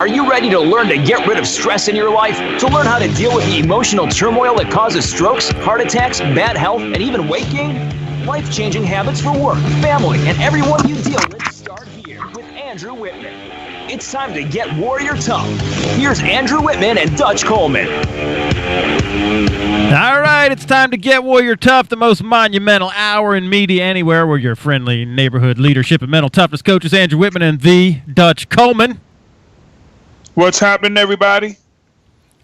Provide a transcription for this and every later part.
Are you ready to learn to get rid of stress in your life? To learn how to deal with the emotional turmoil that causes strokes, heart attacks, bad health, and even weight gain? Life-changing habits for work, family, and everyone you deal with start here with Andrew Wittman. It's time to get warrior tough. Here's Andrew Wittman and Dutch Coleman. All right, it's time to get warrior tough, the most monumental hour in media anywhere. We're your friendly neighborhood leadership and mental toughness coaches, Andrew Wittman and the Dutch Coleman. What's happening, everybody?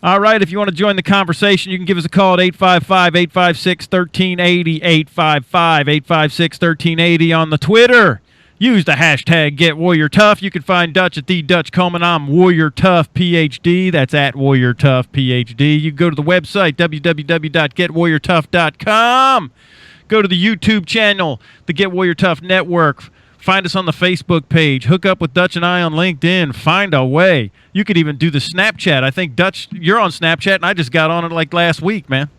All right, if you want to join the conversation, you can give us a call at 855-856-1380, 855-856-1380 on the Twitter. Use the hashtag #GetWarriorTough. You can find Dutch at the Dutch Coleman. I'm Warrior Tough PhD. That's at Warrior Tough PhD. You can go to the website, www.getwarriortough.com. Go to the YouTube channel, the Get Warrior Tough Network. Find us on the Facebook page. Hook up with Dutch and I on LinkedIn. Find a way. You could even do the Snapchat. I think, Dutch, you're on Snapchat, and I just got on it like last week, man.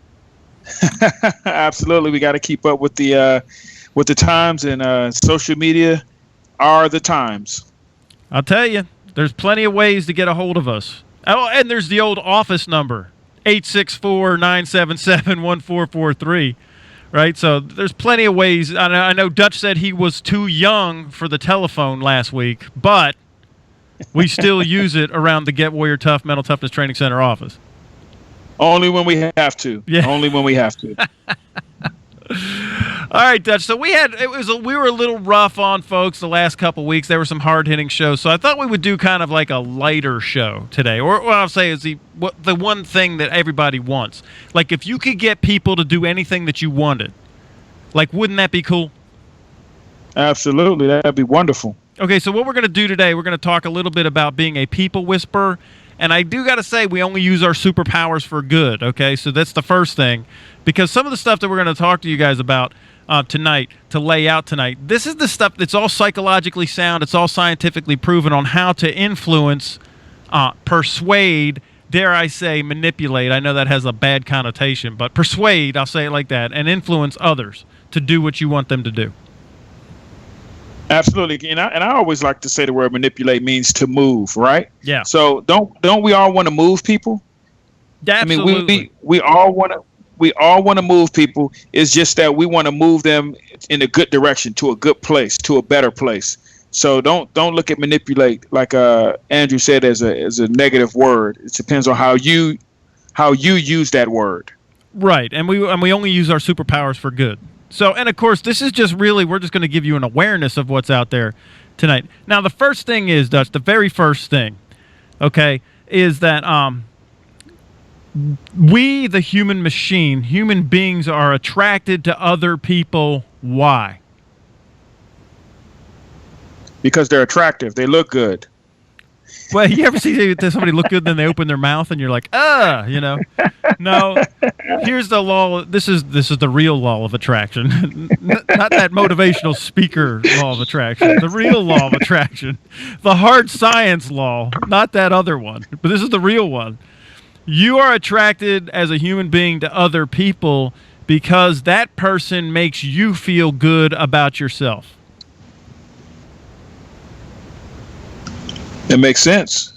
Absolutely. We got to keep up with the times, and social media are the times. I'll tell you, there's plenty of ways to get a hold of us. Oh, and there's the old office number, 864-977-1443. Right, so there's plenty of ways. I know Dutch said he was too young for the telephone last week, but we still use it around the Get Warrior Tough Mental Toughness Training Center office. Only when we have to. Yeah. Only when we have to. All right, Dutch. So we were a little rough on folks the last couple of weeks. There were some hard-hitting shows, so I thought we would do kind of like a lighter show today. Or what I'll say is the one thing that everybody wants. Like if you could get people to do anything that you wanted, like wouldn't that be cool? Absolutely, that'd be wonderful. Okay, so what we're going to do today, we're going to talk a little bit about being a people whisperer. And I do got to say, we only use our superpowers for good, okay? So that's the first thing. Because some of the stuff that we're going to talk to you guys about tonight, to lay out tonight, this is the stuff that's all psychologically sound. It's all scientifically proven on how to influence, persuade, dare I say, manipulate. I know that has a bad connotation, but persuade, I'll say it like that, and influence others to do what you want them to do. Absolutely, and I always like to say the word manipulate means to move, right? Yeah. So don't we all want to move people? Absolutely. I mean, we all want to move people. It's just that we want to move them in a good direction, to a good place, to a better place. So don't look at manipulate like Andrew said as a negative word. It depends on how you use that word. Right, and we only use our superpowers for good. So, and of course, this is just really, we're just going to give you an awareness of what's out there tonight. Now, the first thing is, Dutch, the very first thing, okay, is that we, the human machine, human beings are attracted to other people. Why? Because they're attractive. They look good. Well, you ever see somebody look good, then they open their mouth, and you're like, you know? No, here's the law. This is the real law of attraction, not that motivational speaker law of attraction. The real law of attraction, the hard science law, not that other one. But this is the real one. You are attracted as a human being to other people because that person makes you feel good about yourself. It makes sense.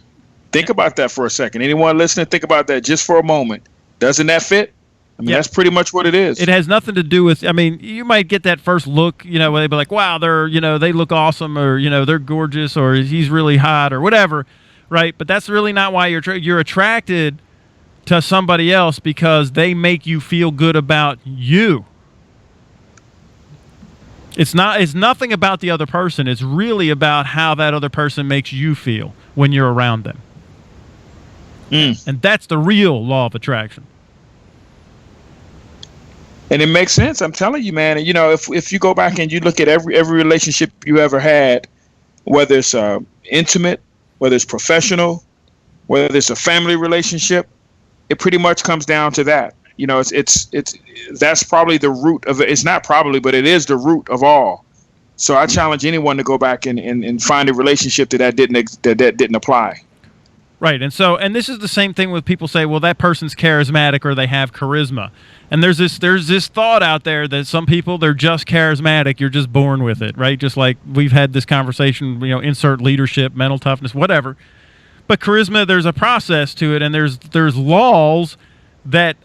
Think about that for a second. Anyone listening, think about that just for a moment. Doesn't that fit? I mean, That's pretty much what it is. It has nothing to do with, I mean, you might get that first look, where they'd be like, wow, they look awesome, or, they're gorgeous, or he's really hot, or whatever, right? But that's really not why you're attracted to somebody else, because they make you feel good about you. It's nothing about the other person. It's really about how that other person makes you feel when you're around them. And that's the real law of attraction. And it makes sense. I'm telling you, man. And, if you go back and you look at every relationship you ever had, whether it's intimate, whether it's professional, whether it's a family relationship, it pretty much comes down to that. That's probably the root of it. It's not probably, but it is the root of all. So I challenge anyone to go back and find a relationship that didn't apply. Right. And this is the same thing with people say, well, that person's charismatic or they have charisma. And there's this thought out there that some people, they're just charismatic. You're just born with it, right? Just like we've had this conversation, insert leadership, mental toughness, whatever. But charisma, there's a process to it, and there's laws that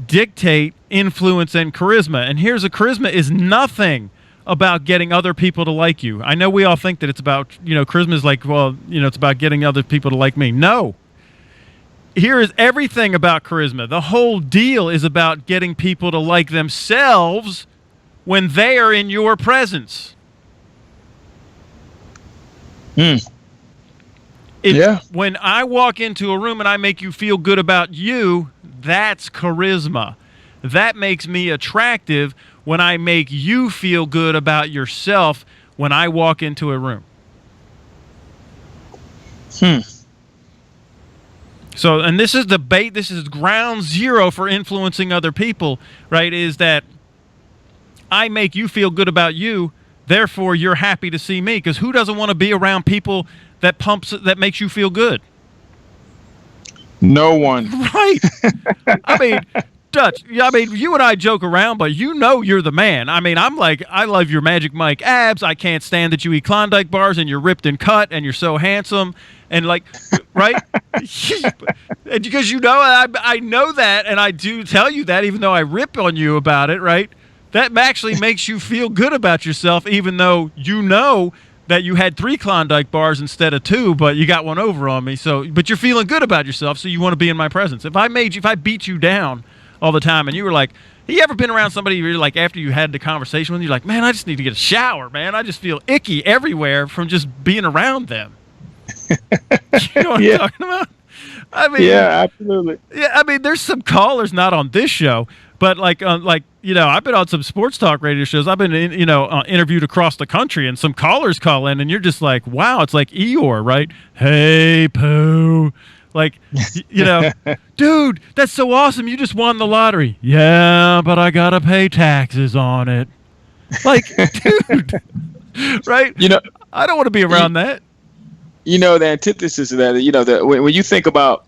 dictate influence and charisma. And here's charisma is nothing about getting other people to like you. I know we all think that it's about, charisma is like, well, it's about getting other people to like me. No. Here is everything about charisma. The whole deal is about getting people to like themselves when they are in your presence. When I walk into a room and I make you feel good about you, that's charisma. That makes me attractive when I make you feel good about yourself when I walk into a room. So, and this is this is ground zero for influencing other people, right? Is that I make you feel good about you, therefore you're happy to see me. Because who doesn't want to be around people that makes you feel good? No one. Right. I mean, Dutch, you and I joke around, but you're the man. I mean, I'm like, I love your Magic Mike abs. I can't stand that you eat Klondike bars and you're ripped and cut and you're so handsome. And like, right? And because I know that, and I do tell you that, even though I rip on you about it, right? That actually makes you feel good about yourself, even though you know that you had 3 Klondike bars instead of 2, but you got one over on me. So, but you're feeling good about yourself, so you want to be in my presence. If I beat you down all the time, and you were like, you ever been around somebody where you're like, after you had the conversation with them, you're like, man, I just need to get a shower, man. I just feel icky everywhere from just being around them. You know what I'm talking about? I mean, yeah, absolutely. Yeah, I mean, there's some callers not on this show, but I've been on some sports talk radio shows. I've been interviewed across the country, and some callers call in, and you're just like, wow, it's like Eeyore, right? Hey, Pooh. Like, dude, that's so awesome. You just won the lottery. Yeah, but I got to pay taxes on it. Like, dude, right? I don't want to be around that. The antithesis of that, when you think about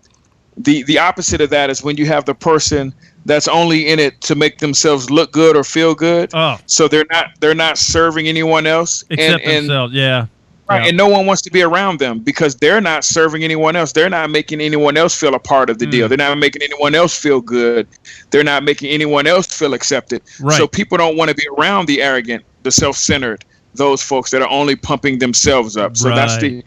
the opposite of that is when you have the person that's only in it to make themselves look good or feel good. Oh. So they're not serving anyone else. Except themselves, yeah. Right, yeah. And no one wants to be around them because they're not serving anyone else. They're not making anyone else feel a part of the deal. They're not making anyone else feel good. They're not making anyone else feel accepted. Right. So people don't want to be around the arrogant, the self-centered, those folks that are only pumping themselves up. So right.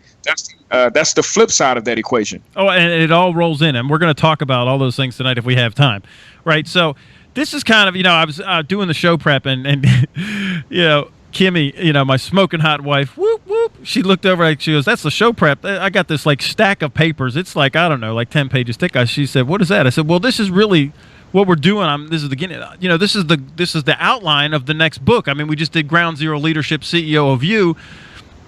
that's the flip side of that equation. Oh, and it all rolls in, and we're going to talk about all those things tonight if we have time, right? So this is kind of, I was doing the show prep, and Kimmy, my smoking hot wife, whoop, whoop, she looked over, like, she goes, that's the show prep. I got this, like, stack of papers. It's like, I don't know, like 10 pages thick. She said, what is that? I said, well, this is really what we're doing. This is the outline of the next book. I mean, we just did Ground Zero Leadership, CEO of You.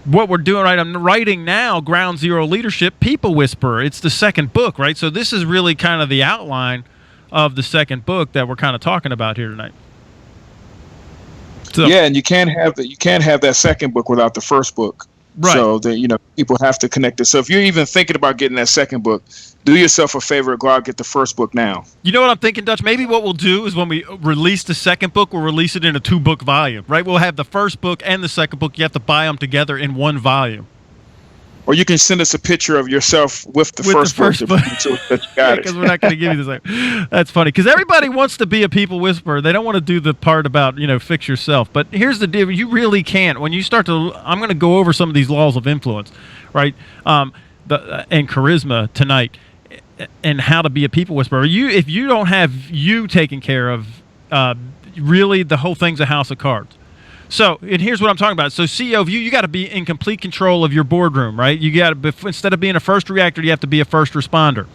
What we're doing, right, I'm writing now Ground Zero Leadership, People Whisperer. It's the second book, right? So this is really kind of the outline of the second book that we're kind of talking about here tonight. So, yeah, and you can't have that second book without the first book. Right. So people have to connect it. So if you're even thinking about getting that second book, do yourself a favor, go out and get the first book now. You know what I'm thinking, Dutch? Maybe what we'll do is when we release the second book, we'll release it in a 2-book volume, right? We'll have the first book and the second book. You have to buy them together in one volume. Or you can send us a picture of yourself with the first book. That you got because we're not going to give you the same. That's funny. Because everybody wants to be a people whisperer. They don't want to do the part about, fix yourself. But here's the deal. You really can't. When you start to, I'm going to go over some of these laws of influence, right? And charisma tonight and how to be a people whisperer. If you don't have you taken care of, really the whole thing's a house of cards. So, and here's what I'm talking about. So, CEO of you got to be in complete control of your boardroom, right? You got to, instead of being a first reactor, you have to be a first responder.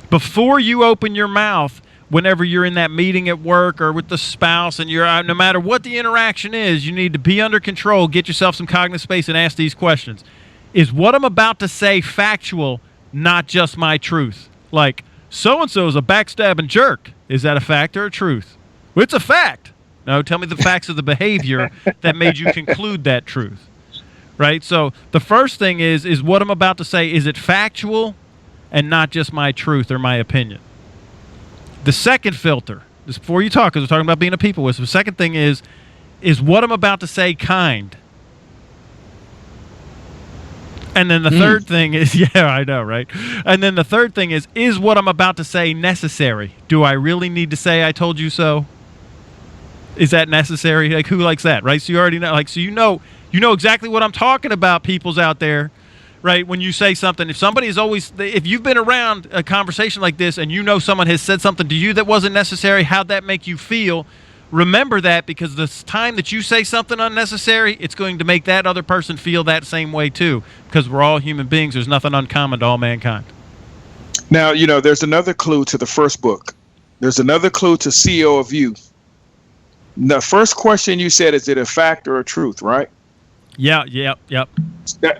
Before you open your mouth, whenever you're in that meeting at work or with the spouse, and you're out, no matter what the interaction is, you need to be under control, get yourself some cognitive space, and ask these questions. Is what I'm about to say factual, not just my truth? Like, so-and-so is a backstabbing jerk. Is that a fact or a truth? Well, it's a fact. No, tell me the facts of the behavior that made you conclude that truth, right? So the first thing is what I'm about to say, is it factual and not just my truth or my opinion? The second filter, this before you talk, because we're talking about being a people whisperer. The second thing is what I'm about to say kind? And then the third thing is, yeah, I know, right? And then the third thing is what I'm about to say necessary? Do I really need to say I told you so? Is that necessary? Like, who likes that, right? So you already know, like, so you know exactly what I'm talking about, people's out there, right? When you say something, if you've been around a conversation like this and you know someone has said something to you that wasn't necessary, how'd that make you feel? Remember that, because the time that you say something unnecessary, it's going to make that other person feel that same way too, because we're all human beings. There's nothing uncommon to all mankind. Now, there's another clue to the first book. There's another clue to CEO of You. The first question you said, is it a fact or a truth, right? Yep.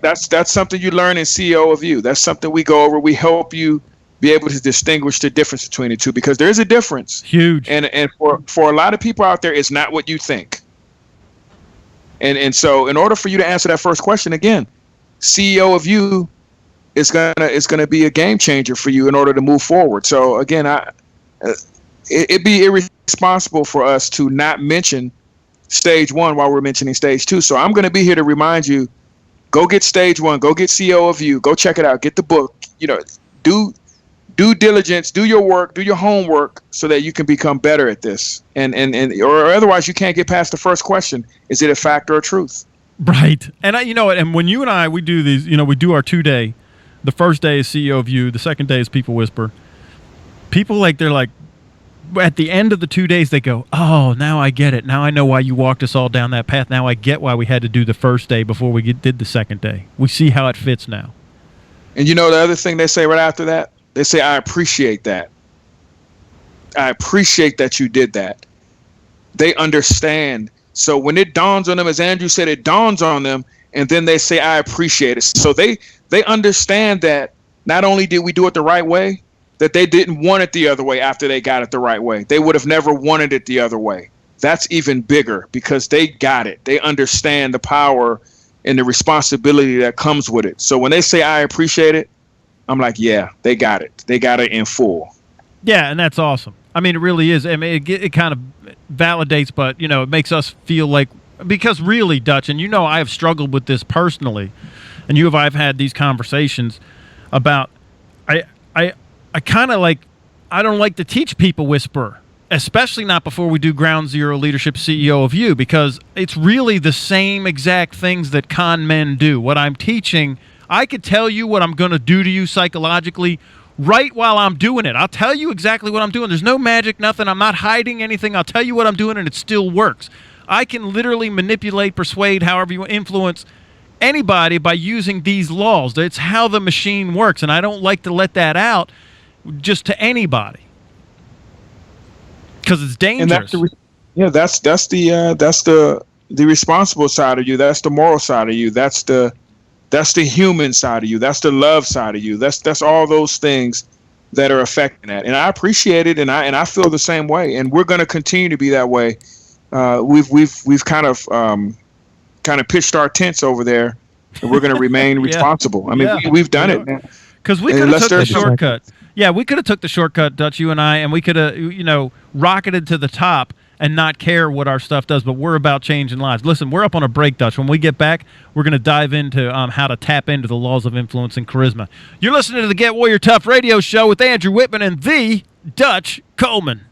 That's something you learn in CEO of You. That's something we go over. We help you be able to distinguish the difference between the two, because there is a difference. Huge. And for a lot of people out there, it's not what you think. And so in order for you to answer that first question, again, CEO of You is gonna be a game changer for you in order to move forward. So again, it'd be irresponsible for us to not mention stage 1 while we're mentioning stage 2. So I'm going to be here to remind you, go get stage 1, go get CEO of You, go check it out, get the book, do due diligence, do your work, do your homework, so that you can become better at this. And or otherwise you can't get past the first question: is it a fact or a truth? Right. And and when you and I, we do these, we do our 2-day. The first day is CEO of You. The second day is People Whisper. People they're like, at the end of the 2 days, they go, oh, now I get it. Now I know why you walked us all down that path. Now I get why we had to do the first day before we did the second day. We see how it fits now. And the other thing they say right after that? They say, I appreciate that. I appreciate that you did that. They understand. So when it dawns on them, as Andrew said, it dawns on them, and then they say, I appreciate it. So they understand that not only did we do it the right way, that they didn't want it the other way after they got it the right way. They would have never wanted it the other way. That's even bigger, because they got it. They understand the power and the responsibility that comes with it. So when they say, I appreciate it, I'm like, yeah, they got it. They got it in full. Yeah, and that's awesome. I mean, it really is. I mean, it kind of validates, but, it makes us feel like, because really, Dutch, and I have struggled with this personally, and I've had these conversations about, I kind of I don't like to teach People Whisper, especially not before we do Ground Zero Leadership CEO of You, because it's really the same exact things that con men do. What I'm teaching, I could tell you what I'm going to do to you psychologically right while I'm doing it. I'll tell you exactly what I'm doing. There's no magic, nothing. I'm not hiding anything. I'll tell you what I'm doing, and it still works. I can literally manipulate, persuade, however you influence anybody by using these laws. It's how the machine works, and I don't like to let that out just to anybody, because it's dangerous. And that's the responsible side of you. That's the moral side of you. That's the human side of you. That's the love side of you. That's all those things that are affecting that. And I appreciate it, and I feel the same way. And we're going to continue to be that way. We've kind of pitched our tents over there, and we're going to remain responsible. I mean, we've done it, man. Because we could have took the shortcut. Yeah, we could have took the shortcut, Dutch, you and I, and we could have, rocketed to the top and not care what our stuff does, but we're about changing lives. Listen, we're up on a break, Dutch. When we get back, we're going to dive into how to tap into the laws of influence and charisma. You're listening to the Get Warrior Tough radio show with Andrew Wittman and the Dutch Coleman.